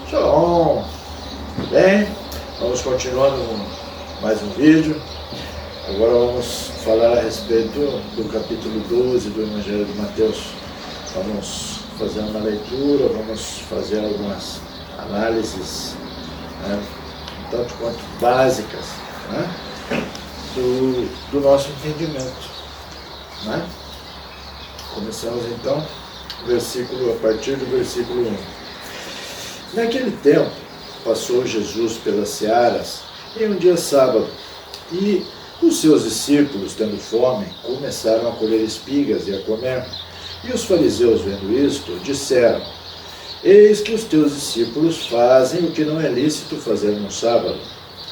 Shalom! Tudo bem? Vamos continuando mais um vídeo. Agora vamos falar a respeito do capítulo 12 do Evangelho de Mateus. Vamos fazer uma leitura, vamos fazer algumas análises, tanto quanto básicas, do nosso entendimento. Começamos então a partir do versículo 1. Naquele tempo, passou Jesus pelas searas em um dia sábado, e os seus discípulos, tendo fome, começaram a colher espigas e a comer. E os fariseus, vendo isto, disseram: Eis que os teus discípulos fazem o que não é lícito fazer no sábado.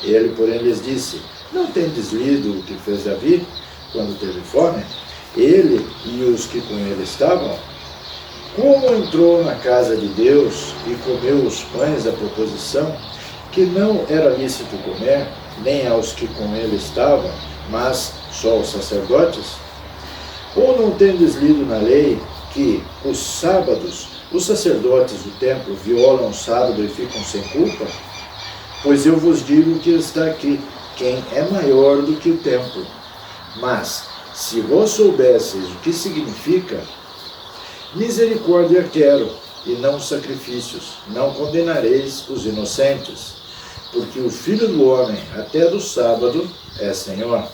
Ele, porém, lhes disse: Não tendes lido o que fez Davi, quando teve fome? Ele e os que com ele estavam? Como entrou na casa de Deus e comeu os pães da proposição, que não era lícito comer, nem aos que com ele estavam, mas só aos sacerdotes? Ou não tendes lido na lei que, os sábados, os sacerdotes do templo violam o sábado e ficam sem culpa? Pois eu vos digo que está aqui, quem é maior do que o templo. Mas, se vós soubesseis o que significa, misericórdia quero, e não sacrifícios, não condenareis os inocentes, porque o Filho do Homem, até do sábado, é Senhor.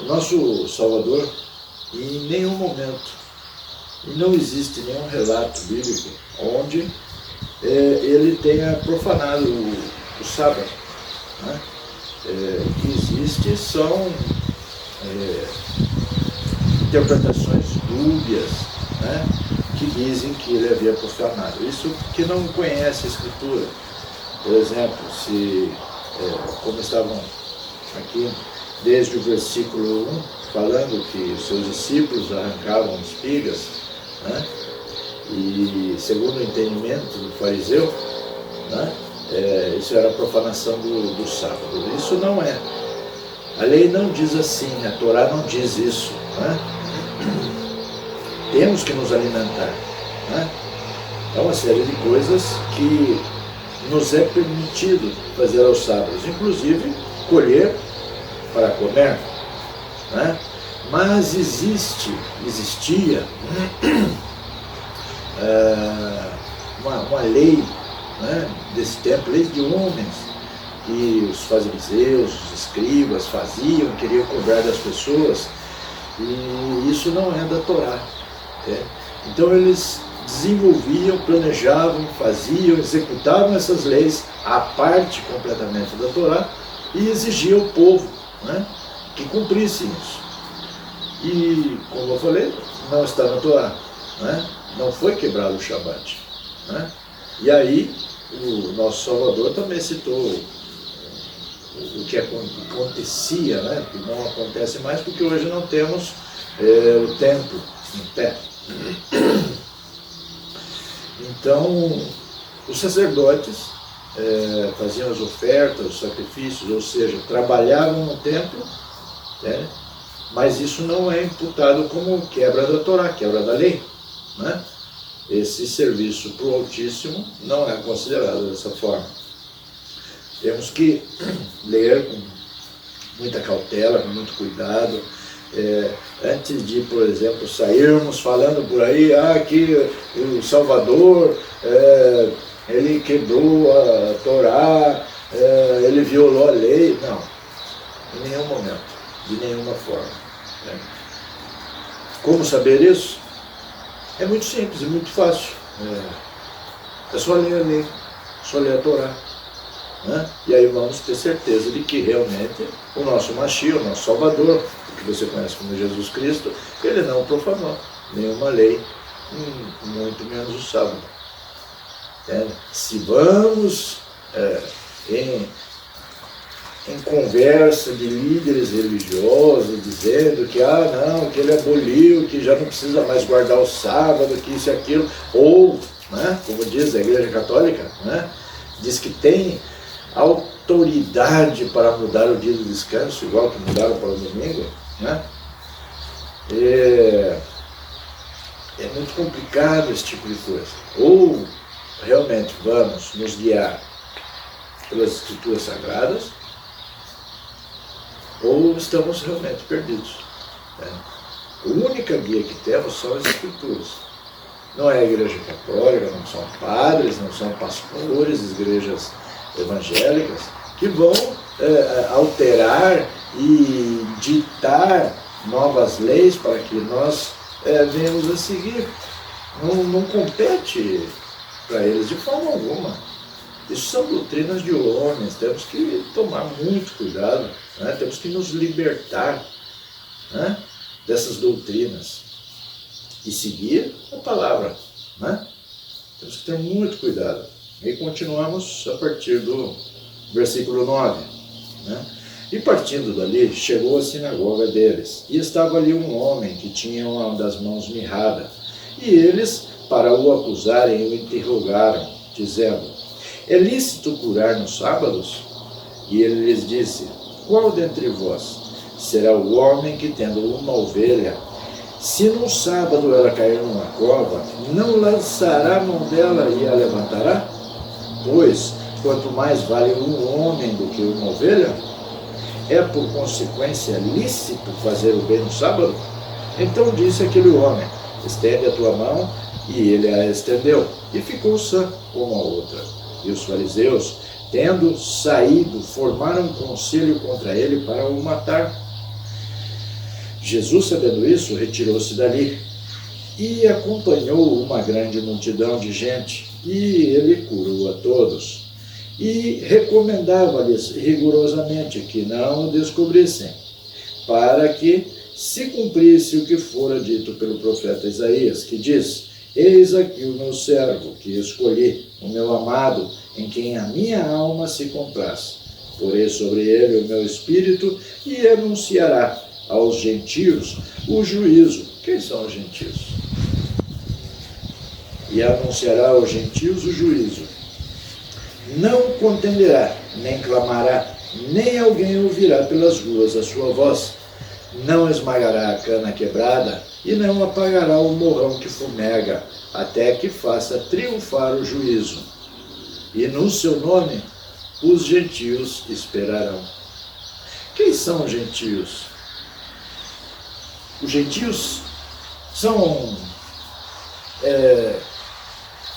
O nosso Salvador, em nenhum momento, e não existe nenhum relato bíblico onde ele tenha profanado o sábado. O que existe são interpretações dúbias, que dizem que ele havia profanado. Isso que não conhece a Escritura. Por exemplo, como estavam aqui desde o versículo 1, falando que os seus discípulos arrancavam espigas, e segundo o entendimento do fariseu, isso era a profanação do sábado. Isso não é. A lei não diz assim, a Torá não diz isso. Temos que nos alimentar. É uma série de coisas que nos é permitido fazer aos sábados, inclusive colher para comer. Mas existia uma lei desse tempo, lei de homens, que os fariseus, os escribas faziam, queriam cobrar das pessoas, e isso não é da Torá. Então eles desenvolviam, planejavam, faziam, executavam essas leis à parte completamente da Torá e exigiam ao povo que cumprissem isso. E, como eu falei, não está na Torá, não foi quebrado o Shabat. E aí o nosso Salvador também citou o que acontecia, que não acontece mais porque hoje não temos o templo em pé. Então, os sacerdotes faziam as ofertas, os sacrifícios, ou seja, trabalhavam no templo, mas isso não é imputado como quebra da Torá, quebra da lei. Esse serviço para o Altíssimo não é considerado dessa forma. Temos que ler com muita cautela, com muito cuidado, antes de, por exemplo, sairmos falando por aí que o Salvador ele quebrou a Torá, ele violou a lei. Não, em nenhum momento, de nenhuma forma. Como saber isso? É muito simples, é muito fácil. É só ler a lei, só ler a Torá. E aí vamos ter certeza de que realmente o nosso Mashiach, o nosso Salvador, que você conhece como Jesus Cristo, ele não profanou nenhuma lei, muito menos o sábado. Se vamos em conversa de líderes religiosos dizendo que que ele aboliu, que já não precisa mais guardar o sábado, que isso e aquilo, ou, como diz a Igreja Católica, diz que tem autoridade para mudar o dia do descanso, igual que mudaram para o domingo, é muito complicado esse tipo de coisa. Ou realmente vamos nos guiar pelas Escrituras Sagradas, ou estamos realmente perdidos. Né? A única guia que temos são as Escrituras. Não é a Igreja Católica, não são padres, não são pastores, igrejas evangélicas, que vão alterar e ditar novas leis para que nós venhamos a seguir. Não compete para eles de forma alguma. Isso são doutrinas de homens, temos que tomar muito cuidado, né? Temos que nos libertar, né, dessas doutrinas e seguir a palavra. Né? Temos que ter muito cuidado. E continuamos a partir do versículo 9. Né? E partindo dali, chegou à sinagoga deles, e estava ali um homem que tinha uma das mãos mirrada. E eles, para o acusarem, o interrogaram, dizendo: é lícito curar nos sábados? E ele lhes disse: qual dentre vós será o homem que, tendo uma ovelha, se num sábado ela cair numa cova, não lançará a mão dela e a levantará? Pois, quanto mais vale um homem do que uma ovelha? É por consequência lícito fazer o bem no sábado? Então disse aquele homem: estende a tua mão. E ele a estendeu, e ficou sã como a outra. E os fariseus, tendo saído, formaram um conselho contra ele para o matar. Jesus, sabendo isso, retirou-se dali, e acompanhou uma grande multidão de gente, e ele curou a todos. E recomendava-lhes rigorosamente que não o descobrissem, para que se cumprisse o que fora dito pelo profeta Isaías, que diz: eis aqui o meu servo, que escolhi, o meu amado, em quem a minha alma se compraz. Porei sobre ele o meu espírito, e anunciará aos gentios o juízo. Quem são os gentios? E anunciará aos gentios o juízo. Não contenderá, nem clamará, nem alguém ouvirá pelas ruas a sua voz. Não esmagará a cana quebrada, e não apagará o morrão que fumega, até que faça triunfar o juízo. E no seu nome os gentios esperarão. Quem são os gentios? Os gentios são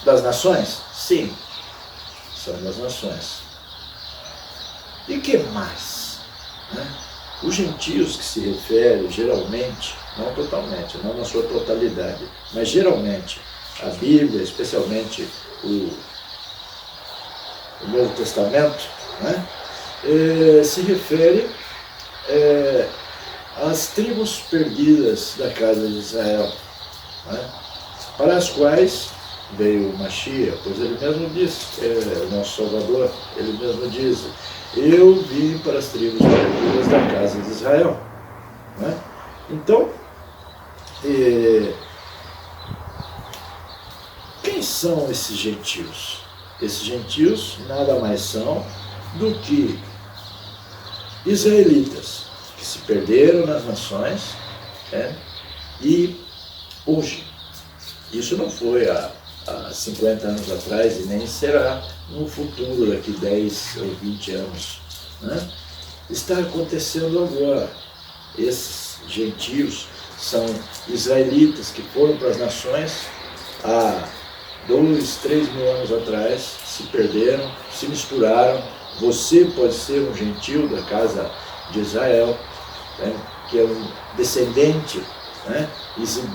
das nações? Sim, são das nações. E que mais? Né? Os gentios que se refere geralmente, não totalmente, não na sua totalidade, mas geralmente a Bíblia, especialmente o Novo Testamento, né, se refere às tribos perdidas da casa de Israel, né, para as quais veio o Mashiach, pois ele mesmo disse, o nosso Salvador, ele mesmo diz: eu vim para as tribos perdidas da casa de Israel. Né? Então, quem são esses gentios? Esses gentios nada mais são do que israelitas que se perderam nas nações, e hoje, isso não foi há 50 anos atrás e nem será no futuro, daqui 10 ou 20 anos. Né? Está acontecendo agora. Esses gentios são israelitas que foram para as nações há 2, 3 mil anos atrás, se perderam, se misturaram. Você pode ser um gentio da casa de Israel, né, que é um descendente, né,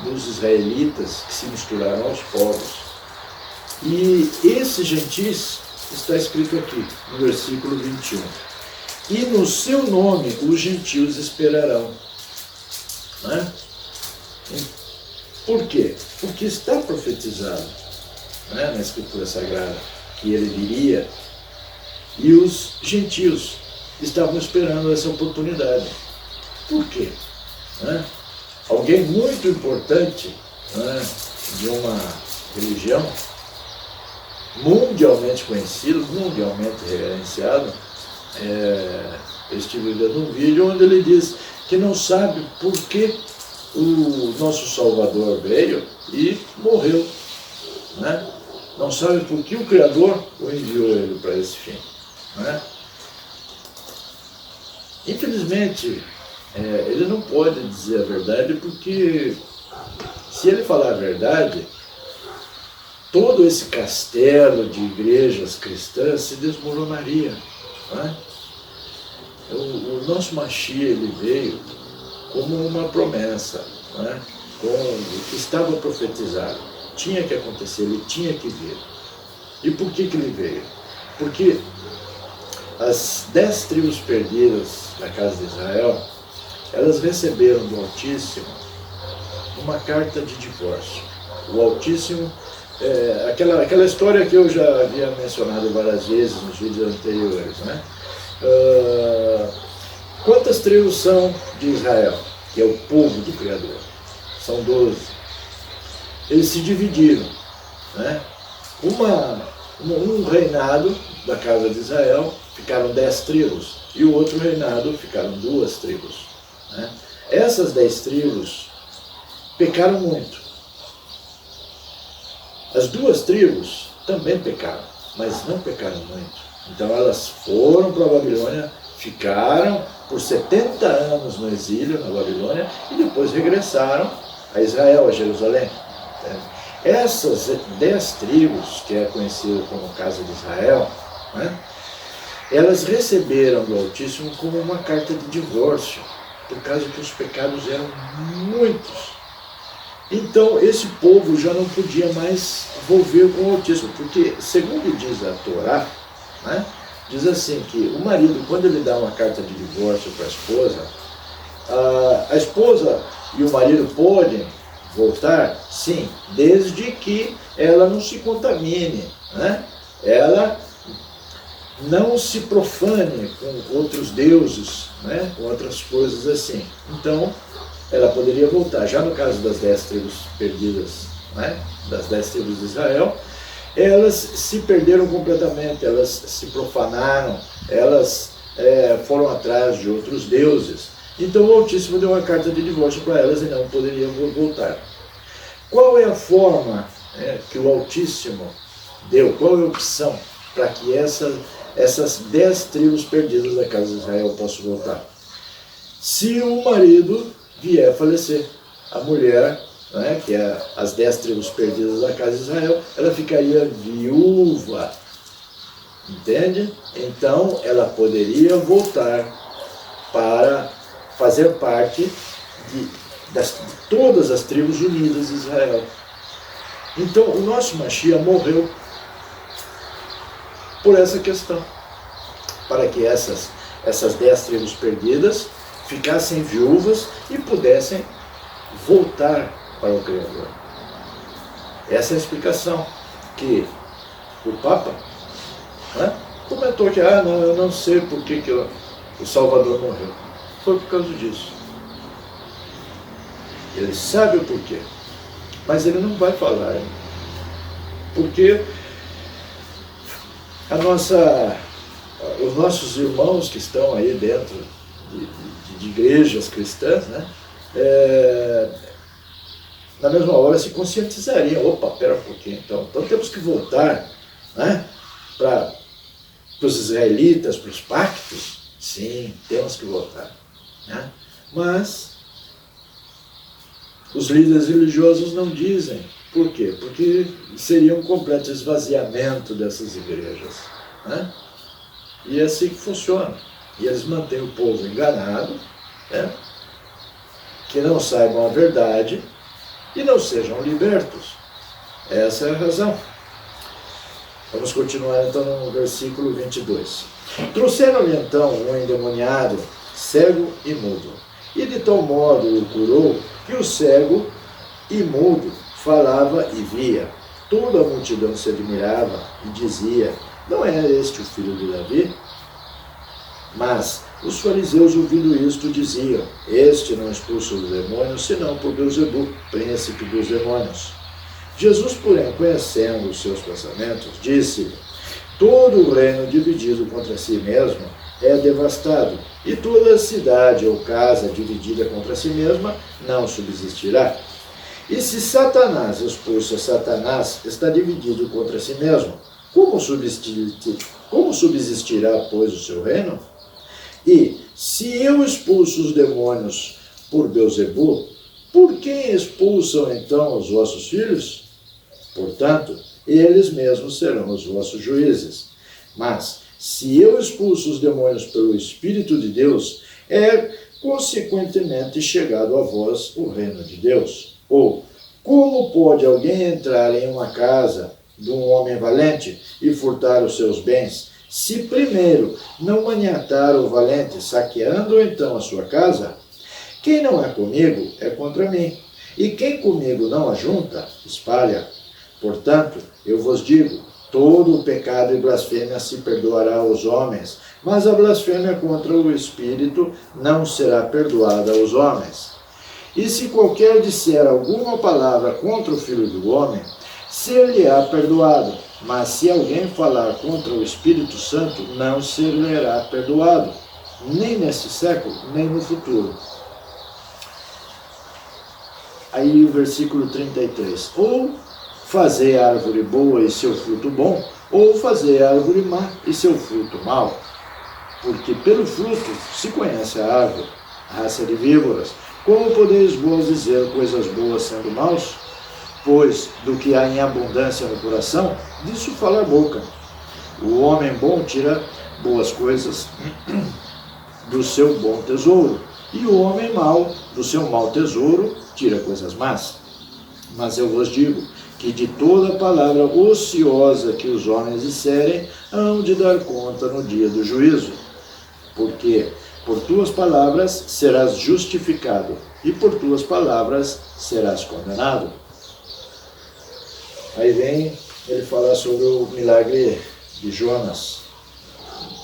dos israelitas que se misturaram aos povos. E esses gentis está escrito aqui, no versículo 21. E no seu nome os gentios esperarão. Né? Por quê? Porque está profetizado, né, na Escritura Sagrada que ele viria, e os gentios estavam esperando essa oportunidade. Por quê? Né? Alguém muito importante, né, de uma religião mundialmente conhecido, mundialmente reverenciado, eu estive vendo um vídeo onde ele diz que não sabe por que o nosso Salvador veio e morreu, né? Não sabe por que o Criador o enviou ele para esse fim, né? Infelizmente, ele não pode dizer a verdade, porque se ele falar a verdade, todo esse castelo de igrejas cristãs se desmoronaria, né? O nosso Mashiach, ele veio como uma promessa, né? O que estava profetizado tinha que acontecer, ele tinha que vir. E por que ele veio? Porque as 10 tribos perdidas da casa de Israel, elas receberam do Altíssimo uma carta de divórcio. O Altíssimo, aquela história que eu já havia mencionado várias vezes nos vídeos anteriores, né? Quantas tribos são de Israel, que é o povo do Criador? São 12. Eles se dividiram, né? Um reinado da casa de Israel ficaram 10 tribos, e o outro reinado ficaram 2 tribos, né? Essas 10 tribos pecaram muito. As 2 tribos também pecaram, mas não pecaram muito. Então elas foram para a Babilônia, ficaram por 70 anos no exílio na Babilônia e depois regressaram a Israel, a Jerusalém. Essas 10 tribos, que é conhecido como Casa de Israel, né, elas receberam do Altíssimo como uma carta de divórcio, por causa que os pecados eram muitos. Então esse povo já não podia mais volver com o Altíssimo, porque, segundo diz a Torá, né, diz assim que o marido, quando ele dá uma carta de divórcio para a esposa e o marido podem voltar, sim, desde que ela não se contamine, né? Ela não se profane com outros deuses, né? Com outras coisas assim. Então, ela poderia voltar. Já no caso das 10 tribos perdidas, né? Das 10 tribos de Israel, elas se perderam completamente, elas se profanaram, elas foram atrás de outros deuses. Então o Altíssimo deu uma carta de divórcio para elas e não poderiam voltar. Qual é a forma que o Altíssimo deu? Qual é a opção para que essas 10 tribos perdidas da casa de Israel possam voltar? Se o marido vier a falecer, a mulher, né, que é as 10 tribos perdidas da casa de Israel, ela ficaria viúva, entende? Então ela poderia voltar para fazer parte de todas as tribos unidas de Israel. Então o nosso Mashiach morreu por essa questão, para que essas 10 tribos perdidas ficassem viúvas e pudessem voltar para o Criador. Essa é a explicação que o Papa, né, comentou que não, eu não sei por que o Salvador morreu. Foi por causa disso. Ele sabe o porquê, mas ele não vai falar, hein? Porque os nossos irmãos que estão aí dentro de igrejas cristãs, né, na mesma hora se conscientizariam. Opa, pera um pouquinho, então temos que voltar, né, para os israelitas, para os pactos. Sim, temos que voltar, né? Mas os líderes religiosos não dizem. Por quê? Porque seria um completo esvaziamento dessas igrejas, né? E é assim que funciona. E eles mantêm o povo enganado, né, que não saibam a verdade e não sejam libertos. Essa é a razão. Vamos continuar então no versículo 22. Trouxeram-lhe então um endemoniado, cego e mudo, e de tal modo o curou que o cego e mudo falava e via. Toda a multidão se admirava e dizia: não é este o filho de Davi? Mas os fariseus, ouvindo isto, diziam: este não expulsa os demônios, senão por Beelzebub, príncipe dos demônios. Jesus, porém, conhecendo os seus pensamentos, disse: todo o reino dividido contra si mesmo é devastado, e toda cidade ou casa dividida contra si mesma não subsistirá. E se Satanás expulsa Satanás, está dividido contra si mesmo. Como subsistirá, pois, o seu reino? E se eu expulso os demônios por Beelzebu, por quem expulsam então os vossos filhos? Portanto, eles mesmos serão os vossos juízes. Mas, se eu expulso os demônios pelo Espírito de Deus, é consequentemente chegado a vós o reino de Deus. Ou, como pode alguém entrar em uma casa de um homem valente e furtar os seus bens, se primeiro não maniatar o valente, saqueando então a sua casa? Quem não é comigo é contra mim, e quem comigo não ajunta, espalha. Portanto, eu vos digo, todo o pecado e blasfêmia se perdoará aos homens, mas a blasfêmia contra o Espírito não será perdoada aos homens. E se qualquer disser alguma palavra contra o Filho do Homem, ser-lhe-á perdoado, mas se alguém falar contra o Espírito Santo, não ser-lhe-á perdoado, nem neste século, nem no futuro. Aí o versículo 33. Ou fazer a árvore boa e seu fruto bom, ou fazer a árvore má e seu fruto mau. Porque pelo fruto se conhece a árvore, raça de víboras. Como podeis vós dizer coisas boas sendo maus? Pois do que há em abundância no coração, disso fala a boca. O homem bom tira boas coisas do seu bom tesouro, e o homem mau do seu mau tesouro tira coisas más. Mas eu vos digo que de toda palavra ociosa que os homens disserem, hão de dar conta no dia do juízo. Porque por tuas palavras serás justificado, e por tuas palavras serás condenado. Aí vem ele falar sobre o milagre de Jonas.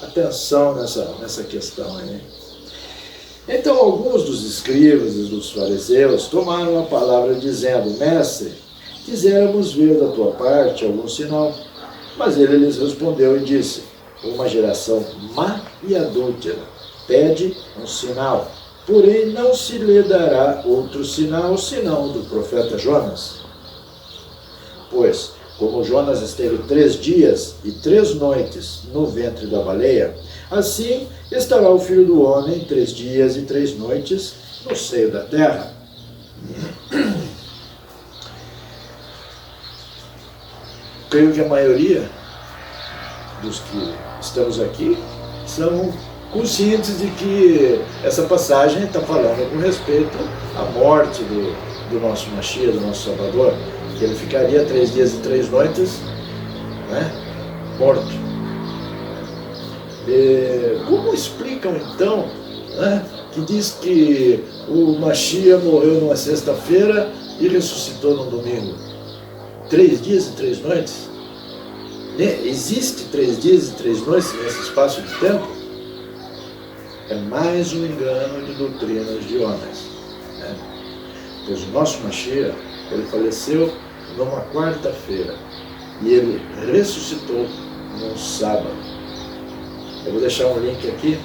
Atenção nessa questão aí. Então alguns dos escribas e dos fariseus tomaram a palavra dizendo: Mestre, quiséramos ver da tua parte algum sinal. Mas ele lhes respondeu e disse: uma geração má e adúltera pede um sinal, porém não se lhe dará outro sinal senão o do profeta Jonas. Pois, como Jonas esteve 3 dias e 3 noites no ventre da baleia, assim estará o Filho do Homem 3 dias e 3 noites no seio da terra. Creio que a maioria dos que estamos aqui são conscientes de que essa passagem está falando com respeito à morte do nosso Mashiach, do nosso Salvador, que ele ficaria 3 dias e 3 noites, né, morto. Como explicam então, né, que diz que o Mashiach morreu numa sexta-feira e ressuscitou no domingo? 3 dias e 3 noites? Existe 3 dias e 3 noites nesse espaço de tempo? É mais um engano de doutrinas de homens, né? Pois o nosso Mashiach, ele faleceu numa quarta-feira e ele ressuscitou num sábado. Eu vou deixar um link aqui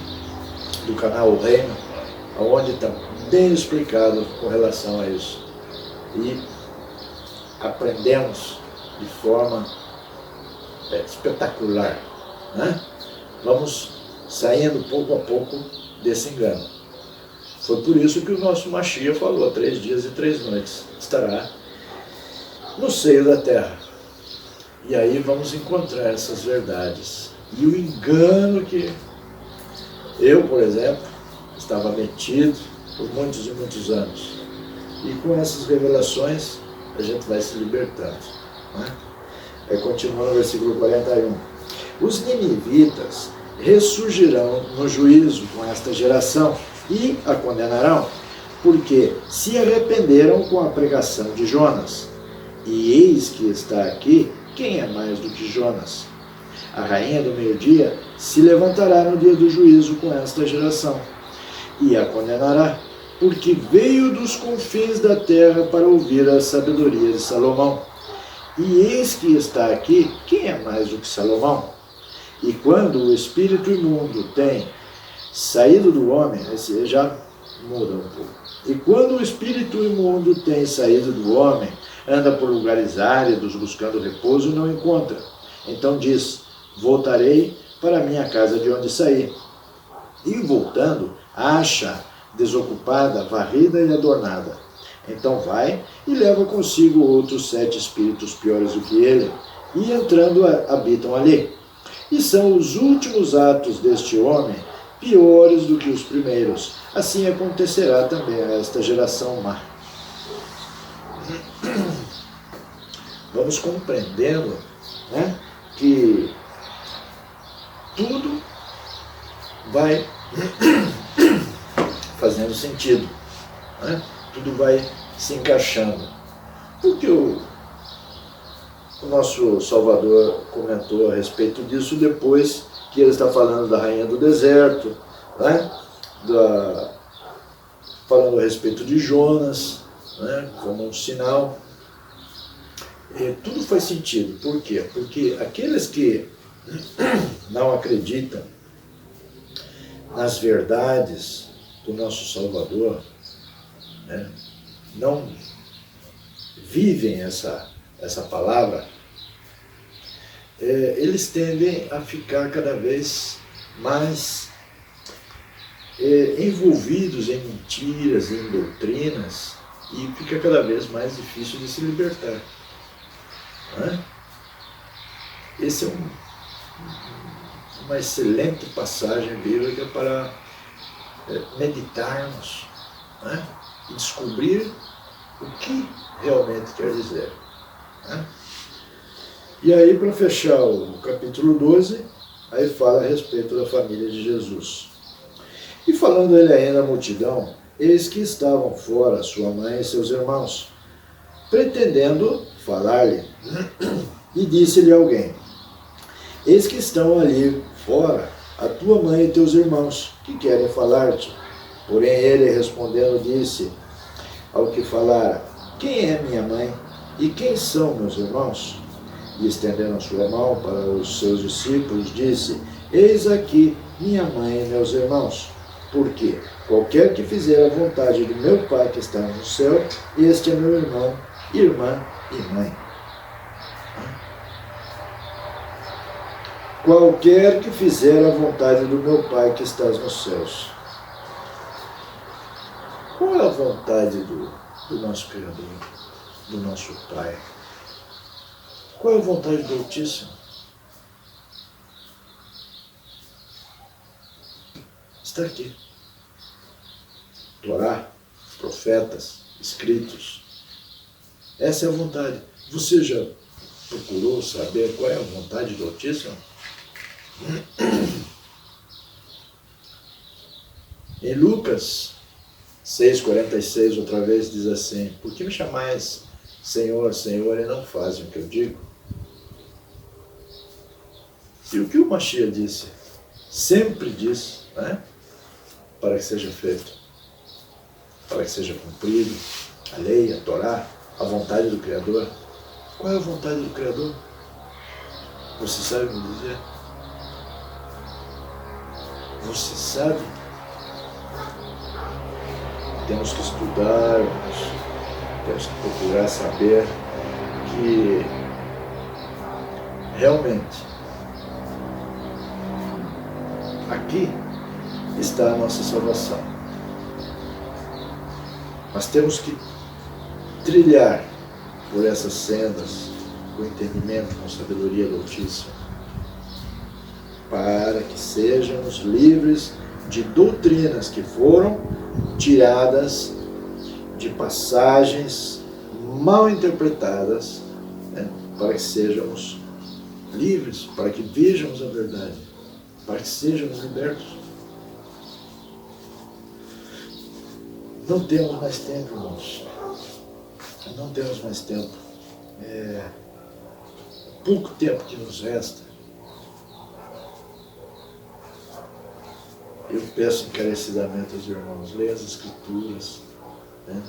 do canal O Reino, onde está bem explicado com relação a isso. E aprendemos de forma espetacular, né? Vamos saindo pouco a pouco desse engano. Foi por isso que o nosso Mashiach falou: 3 dias e 3 noites estará no seio da terra. E aí vamos encontrar essas verdades. E o engano que eu, por exemplo, estava metido por muitos e muitos anos. E com essas revelações a gente vai se libertando, né? Aí continua no versículo 41. Os ninivitas ressurgirão no juízo com esta geração e a condenarão, porque se arrependeram com a pregação de Jonas. E eis que está aqui quem é mais do que Jonas. A rainha do meio-dia se levantará no dia do juízo com esta geração e a condenará, porque veio dos confins da terra para ouvir a sabedoria de Salomão. E eis que está aqui quem é mais do que Salomão. E quando o espírito imundo tem saído do homem, esse já muda um pouco. E quando o espírito imundo tem saído do homem, anda por lugares áridos buscando repouso e não encontra. Então diz: voltarei para a minha casa de onde saí. E voltando, acha desocupada, varrida e adornada. Então vai e leva consigo outros 7 espíritos piores do que ele, e entrando habitam ali. E são os últimos atos deste homem piores do que os primeiros. Assim acontecerá também a esta geração má. Vamos compreendendo, né, que tudo vai fazendo sentido, né? Tudo vai se encaixando. Porque o nosso Salvador comentou a respeito disso depois que ele está falando da rainha do deserto, né? Falando a respeito de Jonas, né? Como um sinal. E tudo faz sentido. Por quê? Porque aqueles que não acreditam nas verdades do nosso Salvador, né, não vivem essa palavra, eles tendem a ficar cada vez mais envolvidos em mentiras, em doutrinas, e fica cada vez mais difícil de se libertar. Né? Esse é uma excelente passagem bíblica para meditarmos, né? E descobrir o que realmente quer dizer. Né? E aí, para fechar o capítulo 12, aí fala a respeito da família de Jesus. E falando ele ainda à multidão, eis que estavam fora sua mãe e seus irmãos, pretendendo falar-lhe. E disse-lhe alguém: eis que estão ali fora a tua mãe e teus irmãos, que querem falar-te. Porém ele, respondendo, disse ao que falara: quem é minha mãe e quem são meus irmãos? E estendendo a sua mão para os seus discípulos, disse: eis aqui minha mãe e meus irmãos. Porque qualquer que fizer a vontade do meu Pai que está no céu, este é meu irmão, irmã e mãe. Qualquer que fizer a vontade do meu Pai que estás nos céus. Qual é a vontade do nosso Criador, do nosso Pai? Qual é a vontade do Altíssimo? Está aqui. Torá, profetas, escritos. Essa é a vontade. Você já procurou saber qual é a vontade do Altíssimo? Em Lucas 6,46, outra vez, diz assim: por que me chamais Senhor, Senhor, e não fazem o que eu digo? E o que o Mashiach disse? Sempre diz, né? Para que seja feito, para que seja cumprido a lei, a Torá, a vontade do Criador. Qual é a vontade do Criador? Você sabe me dizer? Você sabe? Temos que estudar, temos que procurar saber que realmente aqui está a nossa salvação. Mas temos que trilhar por essas sendas com entendimento, com sabedoria do Altíssimo, para que sejamos livres de doutrinas que foram tiradas de passagens mal interpretadas, né, para que sejamos livres, para que vejamos a verdade, para que sejamos libertos. Não temos mais tempo, irmãos. Não temos mais tempo. Pouco tempo que nos resta. Eu peço encarecidamente aos irmãos, leiam as Escrituras, né?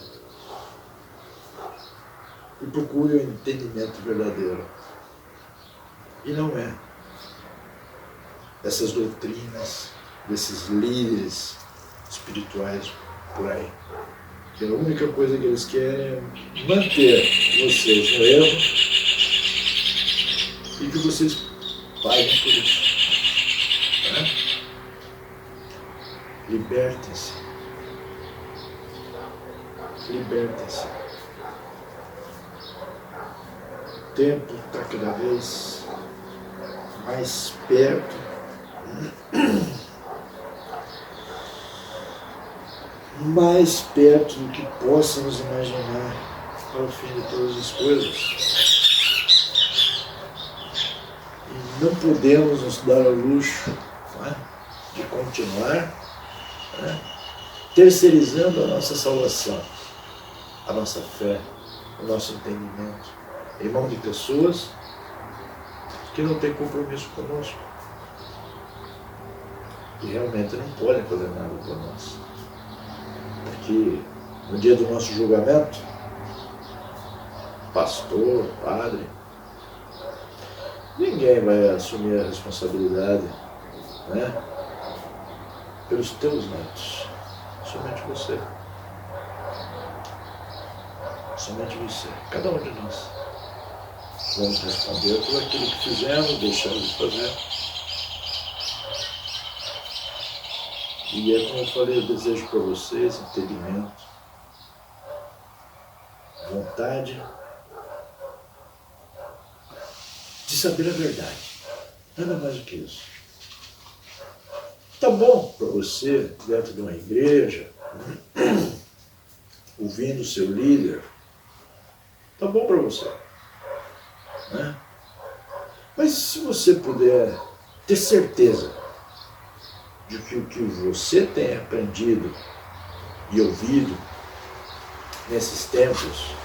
E procure o entendimento verdadeiro. E não é essas doutrinas desses líderes espirituais por aí. Que a única coisa que eles querem é manter vocês no erro e que vocês paguem por isso. Né? Libertem-se. Libertem-se. O tempo está cada vez mais perto. Mais perto do que possamos imaginar para o fim de todas as coisas. E não podemos nos dar ao luxo, né, de continuar, né, terceirizando a nossa salvação, a nossa fé, o nosso entendimento em mão de pessoas que não têm compromisso conosco, que realmente não podem fazer nada por nós. Porque no dia do nosso julgamento, pastor, padre, ninguém vai assumir a responsabilidade, né, pelos teus atos. Somente você. Somente você. Cada um de nós. Vamos responder por aquilo que fizemos, deixamos de fazer. E é como eu falei, eu desejo para vocês entendimento, vontade de saber a verdade. Nada mais do que isso. Tá bom para você, dentro de uma igreja, ouvindo o seu líder, tá bom para você. Né? Mas se você puder ter certeza de que o que você tem aprendido e ouvido nesses tempos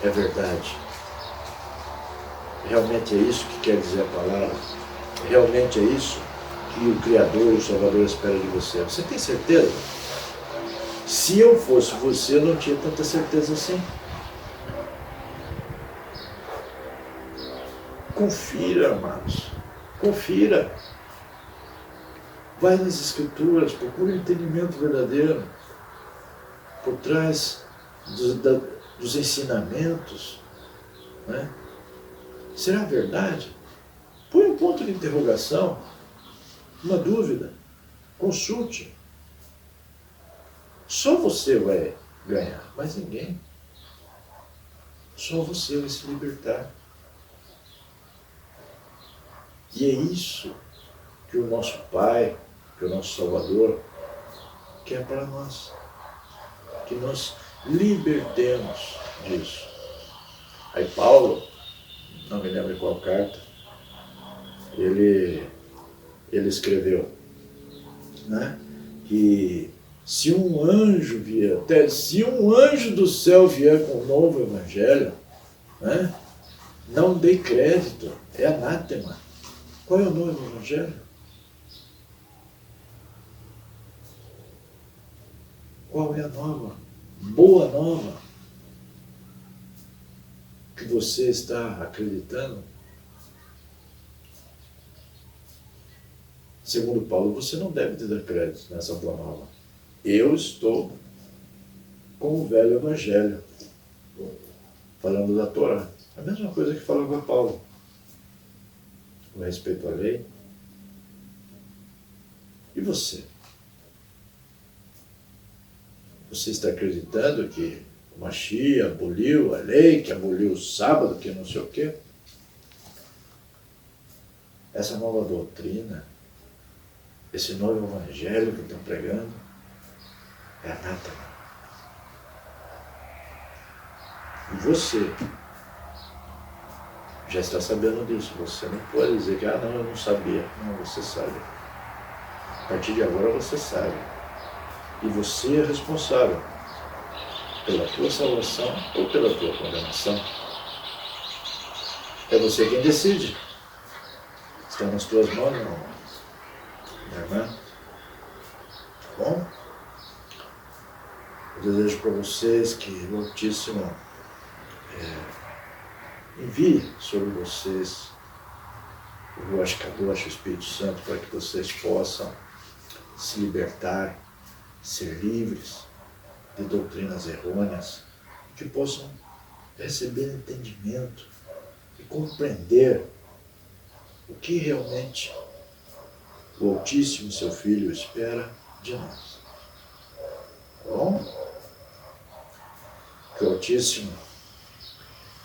é verdade. Realmente é isso que quer dizer a palavra. Realmente é isso que o Criador e o Salvador espera de você. Você tem certeza? Se eu fosse você, eu não tinha tanta certeza assim. Confira, amados. Confira. Vai nas Escrituras, procura o entendimento verdadeiro por trás dos ensinamentos. Né? Será verdade? Põe um ponto de interrogação, uma dúvida, consulte. Só você vai ganhar, mas ninguém. Só você vai se libertar. E é isso que o nosso Pai, que o nosso Salvador quer para nós. Que nós libertemos disso. Aí Paulo, não me lembro qual carta, ele escreveu, né, que se um anjo do céu vier com um novo evangelho, né, não dê crédito, é anátema. Qual é o novo evangelho? Qual é a nova, boa nova que você está acreditando? Segundo Paulo, você não deve ter dar crédito nessa boa nova. Eu estou com o velho evangelho, falando da Torá. A mesma coisa que falava Paulo, com respeito à lei. E você? Você está acreditando que o Mashiach aboliu a lei, que aboliu o sábado, que não sei o quê? Essa nova doutrina, esse novo evangelho que estão pregando, é anátema. E você já está sabendo disso. Você não pode dizer que, não, eu não sabia. Não, você sabe. A partir de agora você sabe. E você é responsável pela tua salvação ou pela tua condenação. É você quem decide. Está nas tuas mãos, meu irmão. Minha irmã. Tá bom? Eu desejo para vocês que o Altíssimo envie sobre vocês o Ruach Kadosh, o Espírito Santo, para que vocês possam se libertar, ser livres de doutrinas errôneas, que possam receber entendimento e compreender o que realmente o Altíssimo, seu Filho, espera de nós. Tá bom? Que o Altíssimo,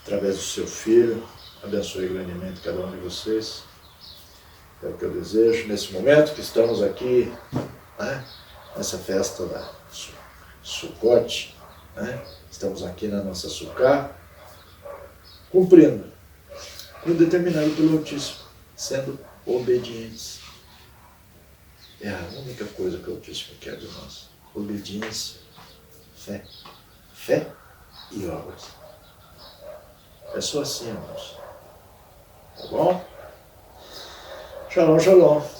através do seu Filho, abençoe grandemente cada um de vocês. É o que eu desejo nesse momento que estamos aqui, né, nessa festa da Sukkot, né? Estamos aqui na nossa Sukkah, cumprindo o determinado pelo Altíssimo, sendo obedientes. É a única coisa que o Altíssimo quer de nós. Obediência, fé. Fé e obras. É só assim, irmãos. Tá bom? Shalom, shalom.